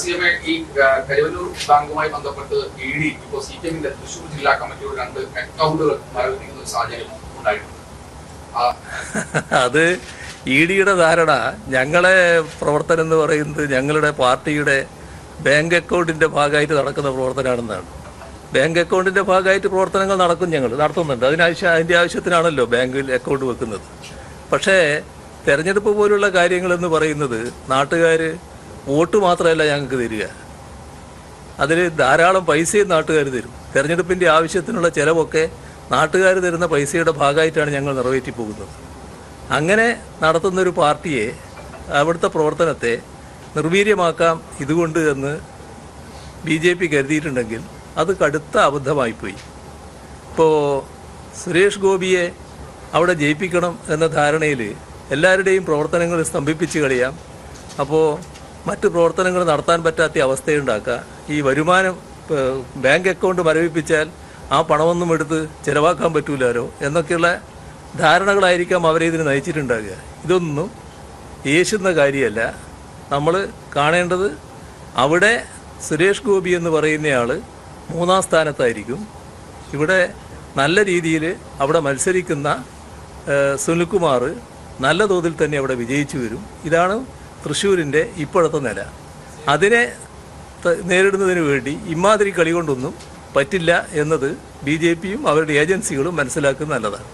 CMA ഈ കരുവന്നൂർ ബാങ്കുമായി ബന്ധപ്പെട്ട് ED ഇപ്പോൾ CPM-ന്റെ തൃശൂർ ജില്ലാ കമ്മിറ്റിയുടെ 2 അക്കൗണ്ടുകൾ മരവിപ്പിക്കുന്ന ഒരു സാഹചര്യം ഉണ്ടായിട്ടുണ്ട്. അത് ED-യുടെ ധാരണ ഞങ്ങളെ പ്രവർത്തനം എന്ന് പറയുന്നത് ഞങ്ങളുടെ പാർട്ടിയുടെ ബാങ്ക് അക്കൗണ്ടിന്റെ ഭാഗമായിട്ട് നടക്കുന്ന പ്രവർത്തനമാണെന്നാണ്. ബാങ്ക് അക്കൗണ്ടിന്റെ ഭാഗമായിട്ട് പ്രവർത്തനങ്ങൾ നടത്തുന്നുണ്ട്. അതിന്റെ ആവശ്യത്തിനാണല്ലോ ബാങ്കിൽ അക്കൗണ്ട് വെക്കുന്നത്. പക്ഷേ തെരഞ്ഞെടുപ്പ് പോലുള്ള കാര്യങ്ങളെന്ന് പറയുന്നത് നാട്ടുകാർ വോട്ട് മാത്രമല്ല ഞങ്ങൾക്ക് തരിക, അതിൽ ധാരാളം പൈസയും നാട്ടുകാർ തരും. തെരഞ്ഞെടുപ്പിൻ്റെ ആവശ്യത്തിനുള്ള ചിലവൊക്കെ നാട്ടുകാർ തരുന്ന പൈസയുടെ ഭാഗമായിട്ടാണ് ഞങ്ങൾ നിറവേറ്റി പോകുന്നത്. അങ്ങനെ നടത്തുന്നൊരു പാർട്ടിയെ, അവിടുത്തെ പ്രവർത്തനത്തെ നിർവീര്യമാക്കാം ഇതുകൊണ്ട് എന്ന് BJP കരുതിയിട്ടുണ്ടെങ്കിൽ അത് കടുത്ത അബദ്ധമായിപ്പോയി. ഇപ്പോൾ സുരേഷ് ഗോപിയെ അവിടെ ജയിപ്പിക്കണം എന്ന ധാരണയിൽ എല്ലാവരുടെയും പ്രവർത്തനങ്ങൾ സ്തംഭിപ്പിച്ച് കളയാം, അപ്പോൾ മറ്റ് പ്രവർത്തനങ്ങൾ നടത്താൻ പറ്റാത്ത അവസ്ഥയുണ്ടാക്കുക, ഈ വരുമാനം ബാങ്ക് അക്കൗണ്ട് മരവിപ്പിച്ചാൽ ആ പണമൊന്നും എടുത്ത് ചിലവാക്കാൻ പറ്റൂലോ എന്നൊക്കെയുള്ള ധാരണകളായിരിക്കാം അവരെ ഇതിന് നയിച്ചിട്ടുണ്ടാകുക. ഇതൊന്നും യേശുന്ന കാര്യമല്ല. നമ്മൾ കാണേണ്ടത് അവിടെ സുരേഷ് ഗോപി എന്ന് പറയുന്നയാൾ 3-ാം സ്ഥാനത്തായിരിക്കും. ഇവിടെ നല്ല രീതിയിൽ അവിടെ മത്സരിക്കുന്ന സുനിൽകുമാർ നല്ല തോതിൽ തന്നെ അവിടെ വിജയിച്ചു വരും. ഇതാണ് തൃശ്ശൂരിൻ്റെ ഇപ്പോഴത്തെ നില. അതിനെ നേരിടുന്നതിന് വേണ്ടി ഇമാതിരി കളി കൊണ്ടൊന്നും പറ്റില്ല എന്നത് BJP-യും അവരുടെ ഏജൻസികളും മനസ്സിലാക്കുന്നത് നല്ലതാണ്.